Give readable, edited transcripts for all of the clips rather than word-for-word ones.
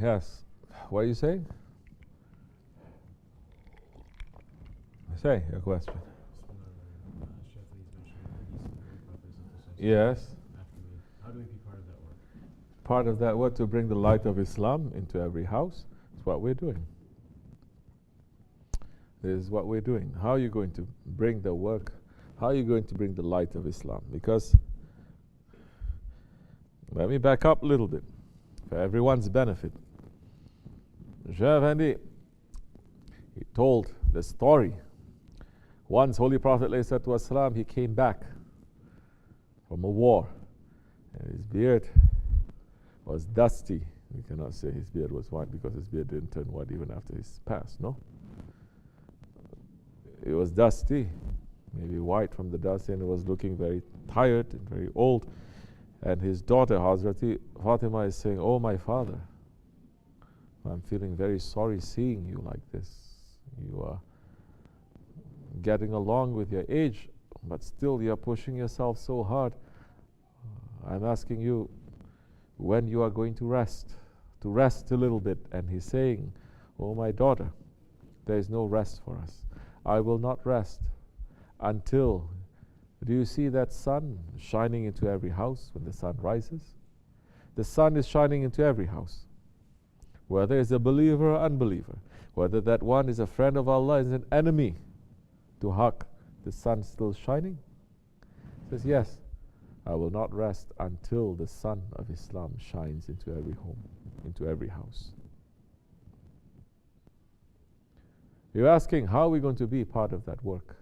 Yes. What are you saying? Say your question. Yes. How do we be part of that work? Part of that work to bring the light of Islam into every house. That's what we're doing. This is what we're doing. How are you going to bring the work? How are you going to bring the light of Islam? Because, let me back up a little bit, for everyone's benefit. Shaykh Efendi, he told the story. Once Holy Prophet ﷺ, he came back from a war, and his beard was dusty. We cannot say his beard was white because his beard didn't turn white even after his pass, no? It was dusty, maybe white from the dust, and it was looking very tired and very old. And his daughter, Hazrati Fatima, is saying, "Oh, my father, I'm feeling very sorry seeing you like this. You are getting along with your age, but still you are pushing yourself so hard. I'm asking you when you are going to rest a little bit." And he's saying, "Oh, my daughter, there is no rest for us. I will not rest until," do you see that sun shining into every house when the sun rises? The sun is shining into every house. Whether it's a believer or unbeliever, whether that one is a friend of Allah, is an enemy to Haqq, the sun still shining? He says, yes, I will not rest until the sun of Islam shines into every home, into every house. You're asking, how are we going to be part of that work?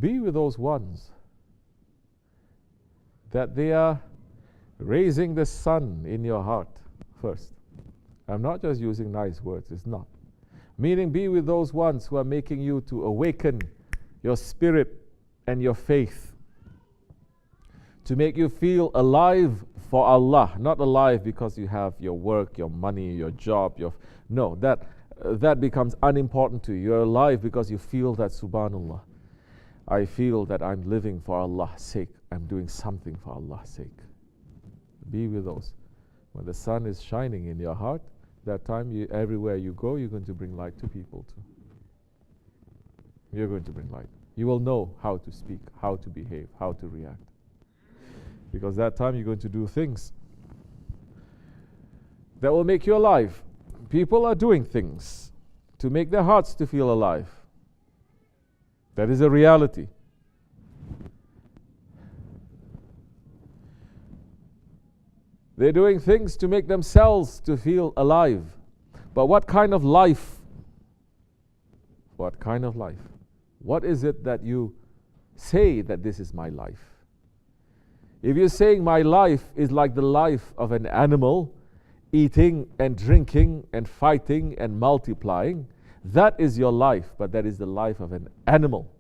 Be with those ones that they are raising the sun in your heart first. I'm not just using nice words, it's not. Meaning, be with those ones who are making you to awaken your spirit and your faith, to make you feel alive for Allah, not alive because you have your work, your money, your job, no, that becomes unimportant to you. You're alive because you feel that, subhanallah, I feel that I'm living for Allah's sake. I'm doing something for Allah's sake. Be with those. When the sun is shining in your heart, that time everywhere you go, you're going to bring light to people too. You're going to bring light. You will know how to speak, how to behave, how to react. Because that time you're going to do things that will make you alive. People are doing things to make their hearts to feel alive. That is a reality. They're doing things to make themselves to feel alive. But what kind of life? What kind of life? What is it that you say that this is my life? If you're saying my life is like the life of an animal, eating and drinking and fighting and multiplying, that is your life, but that is the life of an animal.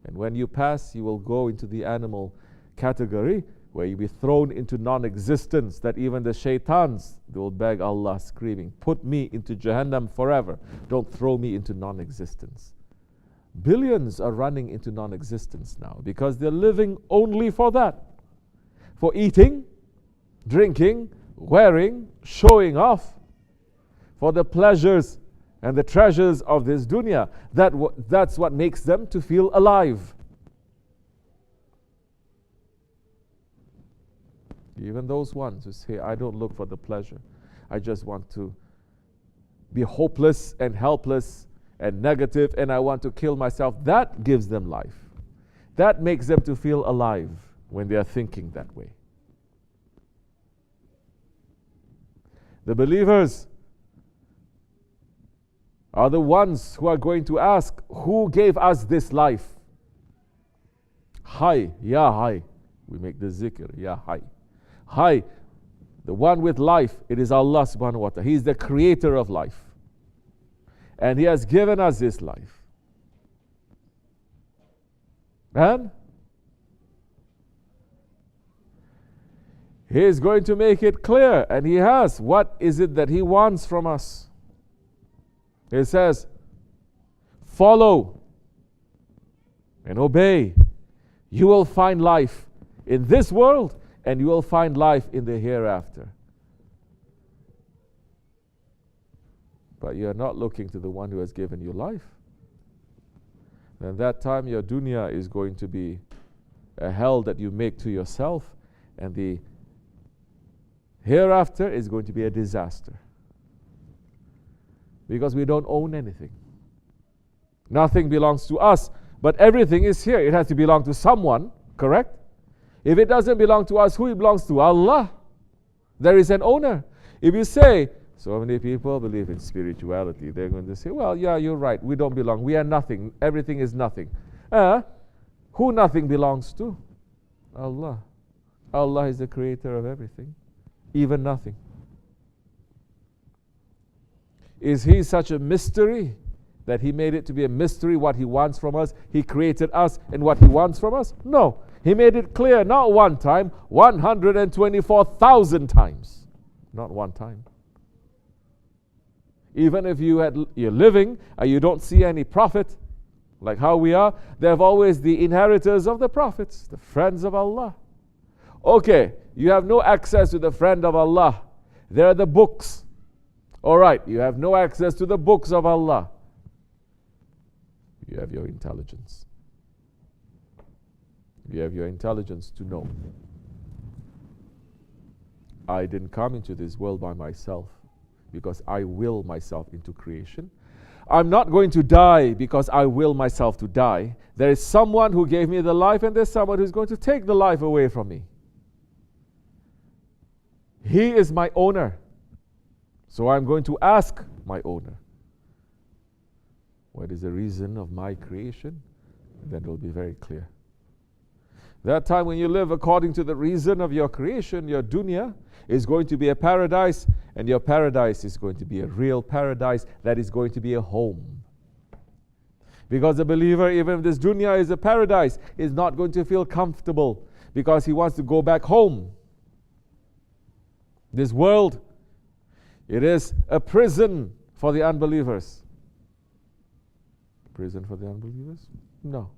And when you pass, you will go into the animal category, where you'll be thrown into non-existence, that even the shaitans, they will beg Allah screaming, "Put me into Jahannam forever. Don't throw me into non-existence." Billions are running into non-existence now because they're living only for that. For eating, drinking, wearing, showing off, for the pleasures and the treasures of this dunya. That's what makes them to feel alive. Even those ones who say, I don't look for the pleasure, I just want to be hopeless and helpless and negative, and I want to kill myself, that gives them life. That makes them to feel alive when they are thinking that way. The believers are the ones who are going to ask, who gave us this life? Hi, Ya Hi. We make the zikr, Ya Hi. Hi, the one with life, it is Allah subhanahu wa ta'ala. He is the creator of life. And He has given us this life. And He is going to make it clear, and He has. What is it that He wants from us? He says, follow and obey. You will find life in this world, and you will find life in the hereafter. but you are not looking to the one who has given you life, then that time your dunya is going to be a hell that you make to yourself, and the hereafter is going to be a disaster. Because we don't own anything. Nothing belongs to us, but everything is here. It has to belong to someone, correct? If it doesn't belong to us, who it belongs to? Allah. There is an owner. If you say, so many people believe in spirituality, they're going to say, well, yeah, you're right, we don't belong, we are nothing, everything is nothing. Who nothing belongs to? Allah. Allah is the creator of everything, even nothing. Is He such a mystery that He made it to be a mystery what He wants from us? He created us and what He wants from us? No. He made it clear, not one time, 124,000 times. Not one time. Even if you're living and you don't see any prophet, like how we are, they have always the inheritors of the prophets, the friends of Allah. Okay, you have no access to the friend of Allah. There are the books. Alright, you have no access to the books of Allah. You have your intelligence. You have your intelligence to know. I didn't come into this world by myself, because I will myself into creation. I'm not going to die because I will myself to die. There is someone who gave me the life, and there's someone who's going to take the life away from me. He is my owner. So I'm going to ask my owner, what is the reason of my creation? And then it will be very clear. That time when you live according to the reason of your creation, your dunya is going to be a paradise, and your paradise is going to be a real paradise that is going to be a home. Because the believer, even if this dunya is a paradise, is not going to feel comfortable because he wants to go back home. This world, it is a prison for the unbelievers. Prison for the unbelievers? No.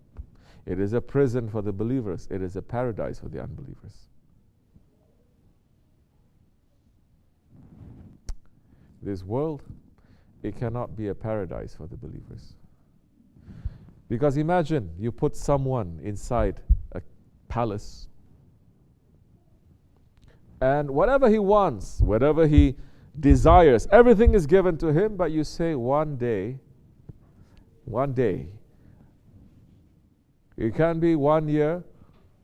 It is a prison for the believers. It is a paradise for the unbelievers. This world, it cannot be a paradise for the believers. Because imagine you put someone inside a palace, and whatever he wants, whatever he desires, everything is given to him, but you say one day, it can be 1 year,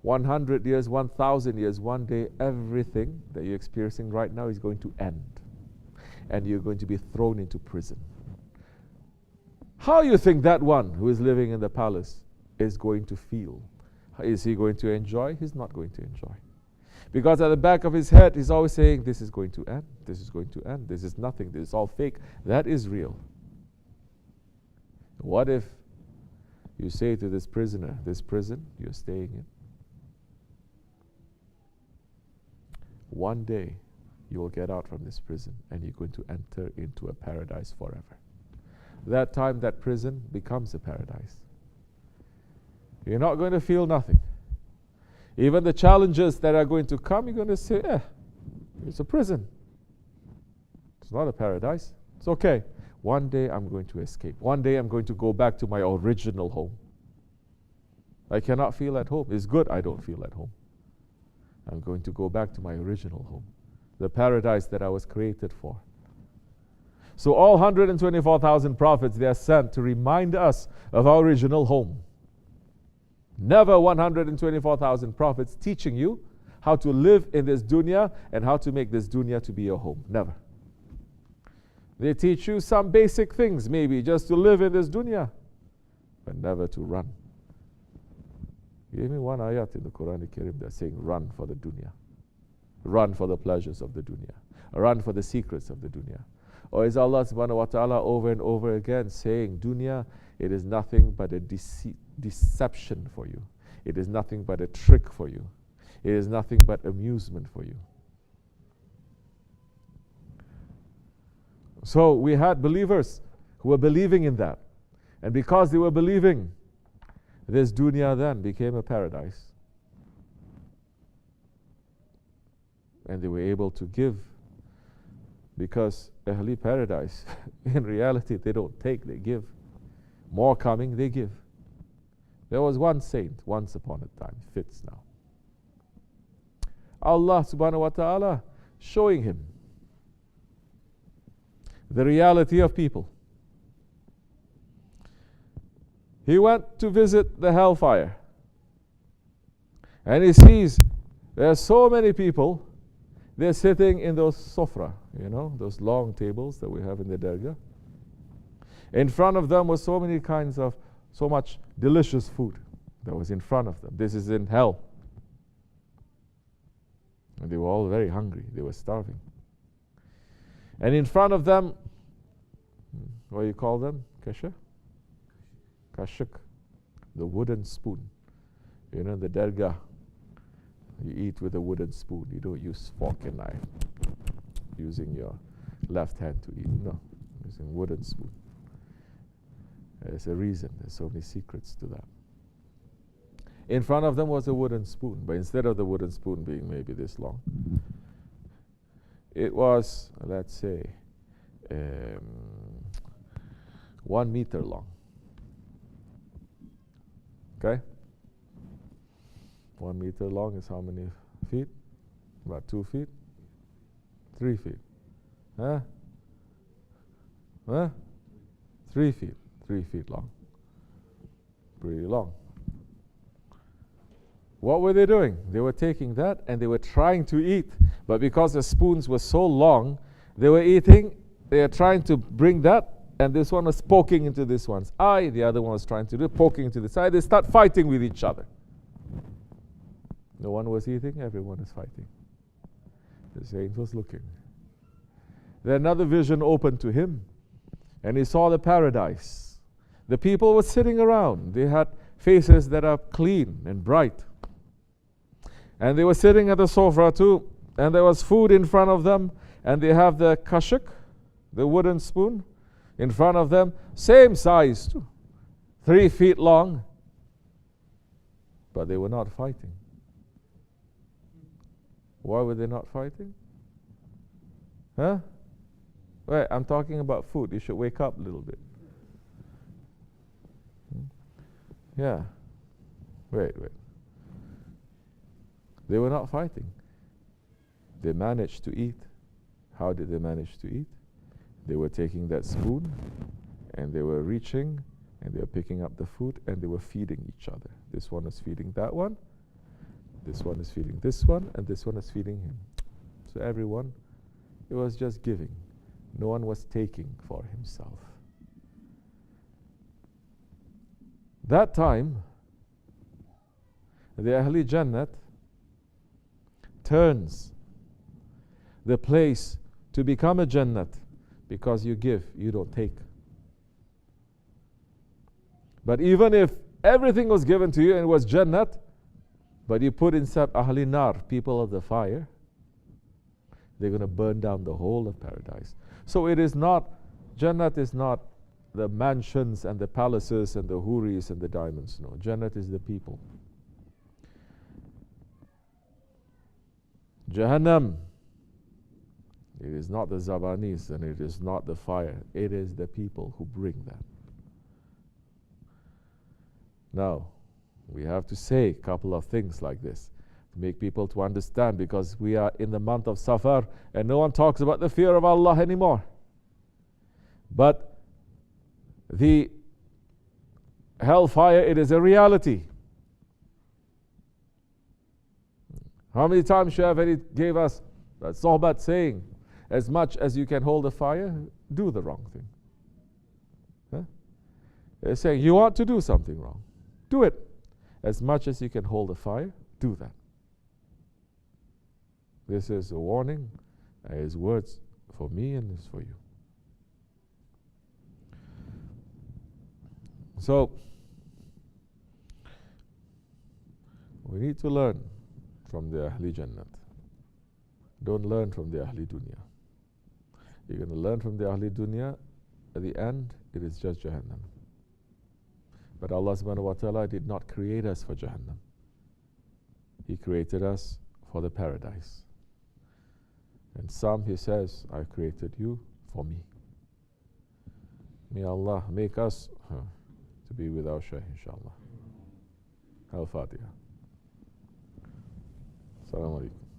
100 years, 1,000 years, one day everything that you're experiencing right now is going to end. And you're going to be thrown into prison. How you think that one who is living in the palace is going to feel? Is he going to enjoy? He's not going to enjoy. Because at the back of his head, he's always saying, this is going to end, this is going to end, this is nothing, this is all fake. That is real. What if you say to this prisoner, this prison you're staying in, one day you will get out from this prison and you're going to enter into a paradise forever. That time that prison becomes a paradise. You're not going to feel nothing. Even the challenges that are going to come, you're going to say, it's a prison. It's not a paradise. It's okay. One day I'm going to escape. One day I'm going to go back to my original home. I cannot feel at home. It's good I don't feel at home. I'm going to go back to my original home, the paradise that I was created for. So all 124,000 prophets, they are sent to remind us of our original home. Never 124,000 prophets teaching you how to live in this dunya and how to make this dunya to be your home. Never. They teach you some basic things, maybe just to live in this dunya, but never to run. Give me one ayat in the Quran Karim that's saying run for the dunya. Run for the pleasures of the dunya. Run for the secrets of the dunya. Or is Allah subhanahu wa ta'ala over and over again saying dunya, it is nothing but a deception for you. It is nothing but a trick for you. It is nothing but amusement for you. So we had believers who were believing in that. And because they were believing, this dunya then became a paradise. And they were able to give Because Ahli Paradise, in reality, they don't take, they give. More coming, they give. There was one saint once upon a time, fits now. Allah subhanahu wa ta'ala showing him the reality of people. He went to visit the hellfire. And he sees there are so many people, they're sitting in those sofra, those long tables that we have in the Dergah. In front of them was so much delicious food that was in front of them. This is in hell. And they were all very hungry. They were starving. And in front of them, what do you call them? Kasha? Kashuk. The wooden spoon. The Dergah. You eat with a wooden spoon. You don't use fork and knife. Using your left hand to eat. No. Using wooden spoon. There's a reason. There's so many secrets to that. In front of them was a wooden spoon, but instead of the wooden spoon being maybe this long, it was, let's say, 1 meter long. Okay? 1 meter long is how many feet? About 2 feet? 3 feet. Huh? 3 feet. 3 feet long. Pretty long. What were they doing? They were taking that and they were trying to eat. But because the spoons were so long, they were eating, they were trying to bring that, and this one was poking into this one's eye, the other one was trying to do poking into this eye. They start fighting with each other. No one was eating, everyone is fighting. The saint was looking. Then another vision opened to him, and he saw the paradise. The people were sitting around. They had faces that are clean and bright. And they were sitting at the sofa too, and there was food in front of them, and they have the kashuk, the wooden spoon, in front of them, same size too, 3 feet long. But they were not fighting. Why were they not fighting? Huh? Wait, I'm talking about food. You should wake up a little bit. Yeah. Wait. They were not fighting. They managed to eat. How did they manage to eat? They were taking that spoon and they were reaching and they were picking up the food and they were feeding each other. This one is feeding that one. This one is feeding this one, and this one is feeding him. So everyone, it was just giving. No one was taking for himself. That time, the Ahli Jannat turns the place to become a Jannat because you give, you don't take. But even if everything was given to you and it was Jannat, but you put inside Ahli Nar, people of the fire, they're going to burn down the whole of paradise. So it is not, Jannat is not the mansions and the palaces and the huris and the diamonds. No, Jannat is the people. Jahannam, it is not the Zabanis and it is not the fire. It is the people who bring that. Now, we have to say a couple of things like this to make people to understand, because we are in the month of Safar and no one talks about the fear of Allah anymore. But the hellfire, it is a reality. How many times Shaykh gave us that sohbat saying, as much as you can hold the fire, do the wrong thing. Huh? They're saying, you want to do something wrong, do it. As much as you can hold the fire, do that. This is a warning, his words for me and it's for you. So, we need to learn from the Ahli Jannat. Don't learn from the Ahli Dunya. You're going to learn from the Ahli Dunya, at the end, it is just Jahannam. But Allah subhanahu wa ta'ala did not create us for Jahannam. He created us for the paradise. And some he says, I created you for me. May Allah make us to be with our Shaykh, inshallah. Al-Fatiha. Assalamu alaikum.